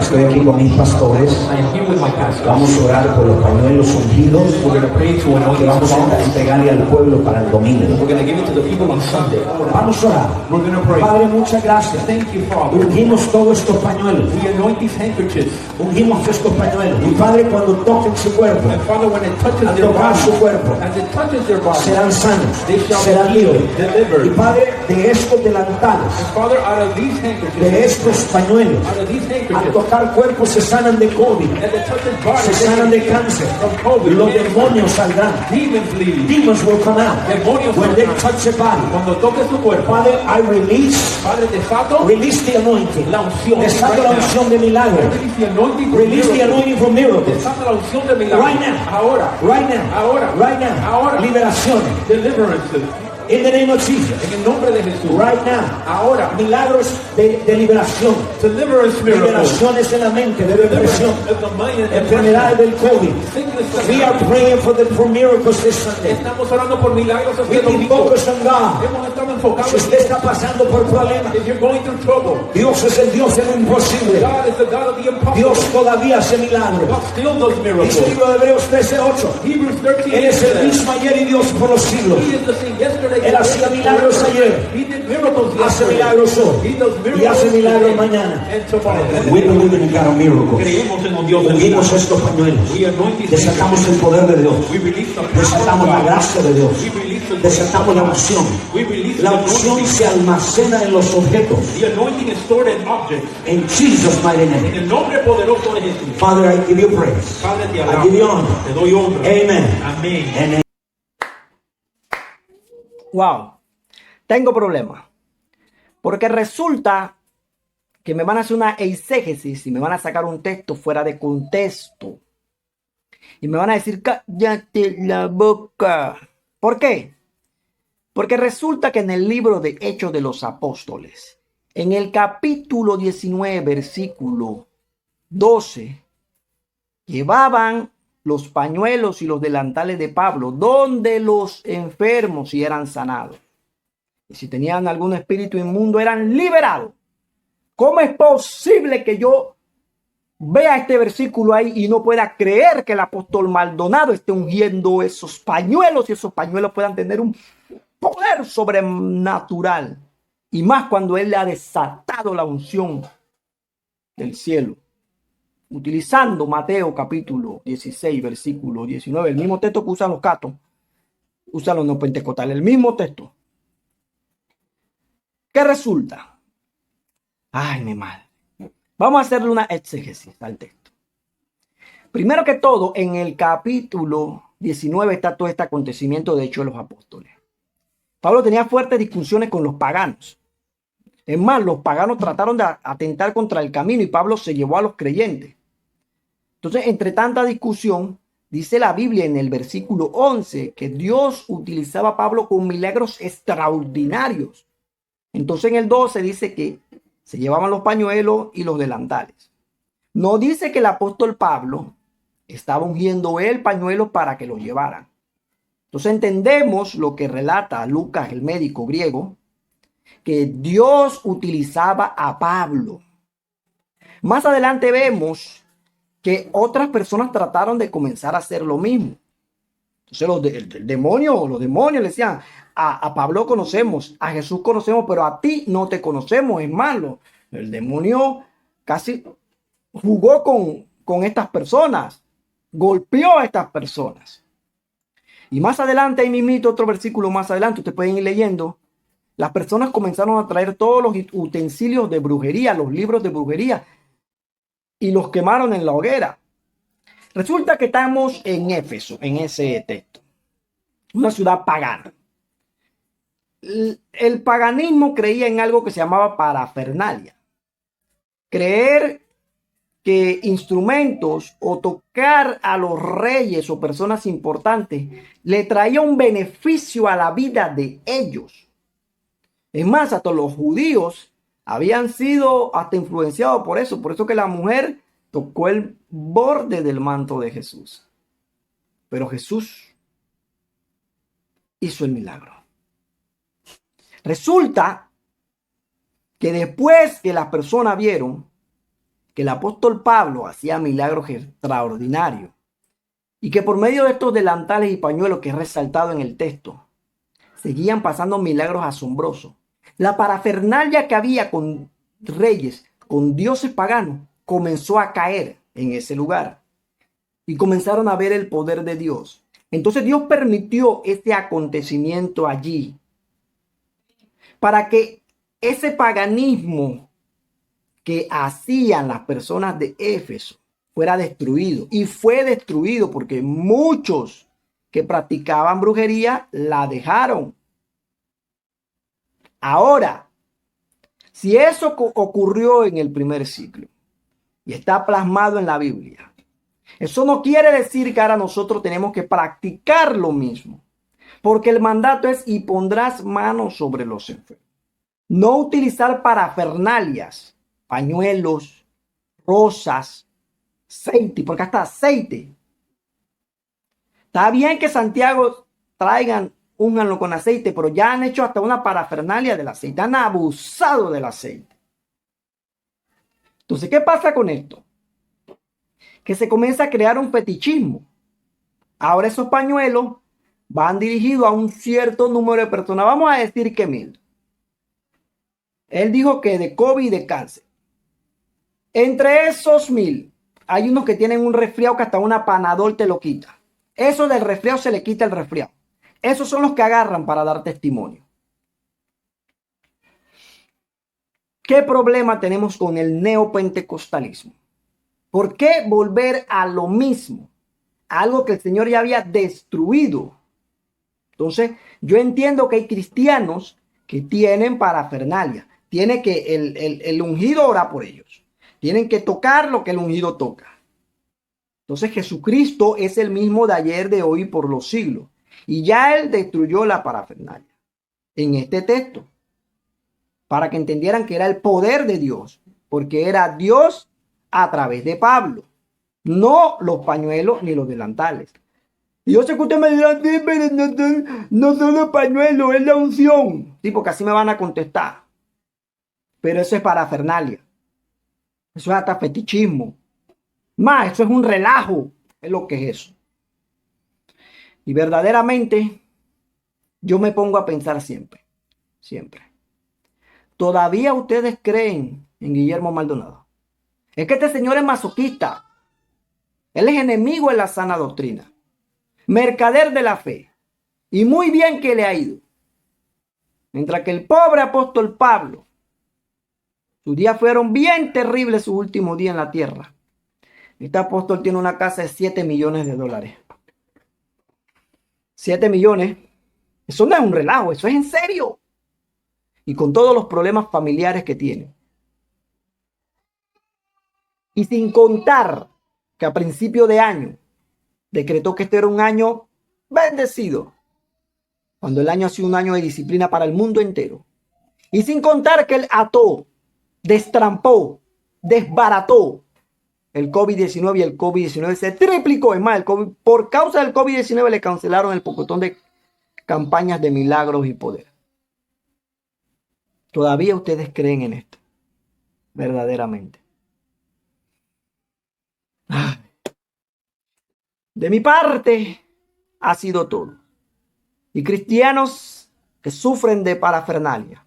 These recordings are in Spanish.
Estoy aquí con mis pastores. I am here with my pastor. Vamos a orar por los pañuelos ungidos We're going to pray to anoint que these vamos a cloths. entregarle al pueblo para el domingo. We're going to give it to the people on Sunday. Vamos a orar. We're going to pray. Padre, muchas gracias. Thank you, Father. Ungimos todos estos pañuelos. We anoint these handkerchiefs. Ungimos estos pañuelos. Y Padre, cuando toquen su cuerpo, And Father, when it touches al their tocar body, su cuerpo, as it touches their body, serán sanos, they shall serán be libres. healed, delivered. Y Padre, de estos delantales, And Father, out of these de handkerchiefs, estos pañuelos, out of these al handkerchiefs, tocar cuerpos se sanan de COVID, as it touches bodies, se they sanan can de heal cáncer, from COVID. los demonios saldrán. Demons leave. Demons will come out Demonios when they saldrán. touch your body. Cuando toques tu cuerpo, Father, I release Padre, the anointing. la unción. Desato la unción de milagro. Release the anointing for Release the miracles. anointing for miracles. Desata la unción de milagros. Right now. Ahora. Right now. Ahora. Right now. Ahora. Liberaciones. Deliverances. In the name of Jesus. En el nombre de Jesús. Right now. Ahora. Milagros de liberación. Deliverance miracles. Liberaciones en la mente, de depresión. Of the mind and Enfermedades del COVID. sickness. We are praying for miracles this Sunday. Estamos orando por milagros We este keep domingo. focused on God. Hemos estado enfocados Si usted está pasando por problemas, if you're going through trouble. Dios es el Dios de lo imposible. God is the God of the impossible. Dios todavía hace milagros. God still does Dice el miracles. libro de Hebreos 13:8. Hebrews 13. Él es el mismo ayer y Dios por los siglos. He is the same yesterday. Él hacía milagros ayer, He did miracles hace yesterday. milagros hoy He does miracles y hace milagros today mañana. and tomorrow. We believe in God of miracles. Creemos en un Dios de Ungimos milagros. estos pañuelos. We anoint these Desatamos el poder de Dios. We release the power Desatamos of la God. gracia de Dios. We release the Desatamos la unción. We release La the unción anointing. se almacena en los objetos. The anointing is stored in objects. In Jesus' mighty En name. el nombre poderoso de Jesús. Father, I give you praise. Padre, te I alabo. give you honor. Te doy honra. Amen. Amén. And Wow, tengo problemas. Porque resulta que me van a hacer una exégesis y me van a sacar un texto fuera de contexto. Y me van a decir, cállate la boca. ¿Por qué? Porque resulta que en el libro de Hechos de los Apóstoles, en el capítulo 19, versículo 12, llevaban los pañuelos y los delantales de Pablo, donde los enfermos y eran sanados. Y si tenían algún espíritu inmundo, eran liberados. ¿Cómo es posible que yo vea este versículo ahí y no pueda creer que el apóstol Maldonado esté ungiendo esos pañuelos y esos pañuelos puedan tener un poder sobrenatural? Y más cuando él le ha desatado la unción del cielo. Utilizando Mateo capítulo 16, versículo 19, el mismo texto que usan los catos, usan los no pentecostales, el mismo texto. ¿Qué resulta? Ay, mi madre. Vamos a hacerle una exégesis al texto. Primero que todo, en el capítulo 19 está todo este acontecimiento de Hechos de los Apóstoles. Pablo tenía fuertes discusiones con los paganos. Es más, los paganos trataron de atentar contra el camino y Pablo se llevó a los creyentes. Entonces, entre tanta discusión, dice la Biblia en el versículo 11 que Dios utilizaba a Pablo con milagros extraordinarios. Entonces, en el 12 dice que se llevaban los pañuelos y los delantales. No dice que el apóstol Pablo estaba ungiendo el pañuelo para que lo llevaran. Entonces, entendemos lo que relata Lucas, el médico griego, que Dios utilizaba a Pablo. Más adelante vemos que otras personas trataron de comenzar a hacer lo mismo. Entonces los demonios le decían, a Pablo conocemos, a Jesús conocemos, pero a ti no te conocemos, es malo. El demonio casi jugó con estas personas, golpeó a estas personas. Y más adelante, ahí mismito, otro versículo más adelante, ustedes pueden ir leyendo, las personas comenzaron a traer todos los utensilios de brujería, los libros de brujería, y los quemaron en la hoguera. Resulta que estamos en Éfeso, en ese texto, una ciudad pagana. El paganismo creía en algo que se llamaba parafernalia. Creer que instrumentos o tocar a los reyes o personas importantes le traía un beneficio a la vida de ellos. Es más, hasta los judíos habían sido hasta influenciados por eso. Por eso que la mujer tocó el borde del manto de Jesús. Pero Jesús hizo el milagro. Resulta que después que las personas vieron que el apóstol Pablo hacía milagros extraordinarios y que por medio de estos delantales y pañuelos que es resaltado en el texto, seguían pasando milagros asombrosos. La parafernalia que había con reyes, con dioses paganos, comenzó a caer en ese lugar y comenzaron a ver el poder de Dios. Entonces Dios permitió este acontecimiento allí para que ese paganismo que hacían las personas de Éfeso fuera destruido. Y fue destruido porque muchos que practicaban brujería la dejaron. Ahora, si eso ocurrió en el primer siglo y está plasmado en la Biblia, eso no quiere decir que ahora nosotros tenemos que practicar lo mismo. Porque el mandato es: y pondrás manos sobre los enfermos. No utilizar parafernalias, pañuelos, rosas, aceite, porque hasta aceite. Está bien que Santiago traigan, únganlo con aceite, pero ya han hecho hasta una parafernalia del aceite. Han abusado del aceite. Entonces, ¿qué pasa con esto? Que se comienza a crear un fetichismo. Ahora esos pañuelos van dirigidos a un cierto número de personas. Vamos a decir que 1000. Él dijo que de COVID y de cáncer. Entre esos 1000, hay unos que tienen un resfriado que hasta una Panadol te lo quita. Eso del resfriado se le quita el resfriado. Esos son los que agarran para dar testimonio. ¿Qué problema tenemos con el neopentecostalismo? ¿Por qué volver a lo mismo? Algo que el Señor ya había destruido. Entonces, yo entiendo que hay cristianos que tienen parafernalia. Tiene que el ungido ora por ellos. Tienen que tocar lo que el ungido toca. Entonces, Jesucristo es el mismo de ayer, de hoy, por los siglos. Y ya Él destruyó la parafernalia en este texto, para que entendieran que era el poder de Dios, porque era Dios a través de Pablo, no los pañuelos ni los delantales. Y yo sé que usted me dirá: sí, pero no son los pañuelos, es la unción. Sí, porque así me van a contestar. Pero eso es parafernalia. Eso es hasta fetichismo. Más, eso es un relajo. Es lo que es eso. Y verdaderamente, yo me pongo a pensar siempre. ¿Todavía ustedes creen en Guillermo Maldonado? Es que este señor es masoquista. Él es enemigo en la sana doctrina. Mercader de la fe. Y muy bien que le ha ido. Mientras que el pobre apóstol Pablo, sus días fueron bien terribles, sus últimos días en la tierra. Este apóstol tiene una casa de $7 millones. 7 millones. Eso no es un relajo, eso es en serio. Y con todos los problemas familiares que tiene. Y sin contar que a principio de año decretó que este era un año bendecido, cuando el año ha sido un año de disciplina para el mundo entero. Y sin contar que él ató, destrampó, desbarató el COVID-19, y el COVID-19 se triplicó. Es más, por causa del COVID-19 le cancelaron el pocotón de campañas de milagros y poder. ¿Todavía ustedes creen en esto? Verdaderamente. De mi parte, ha sido todo. Y cristianos que sufren de parafernalia,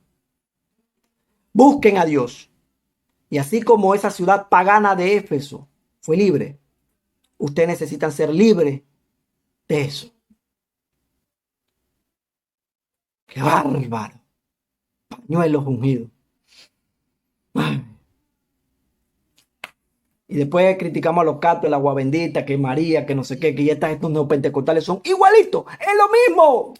busquen a Dios. Y así como esa ciudad pagana de Éfeso fue libre, ustedes necesitan ser libres de eso. ¡Qué bárbaro! Pañuelos ungidos. Ay. Y después criticamos a los catos, el agua bendita, que María, que no sé qué, que ya estos neopentecostales son igualitos. ¡Es lo mismo!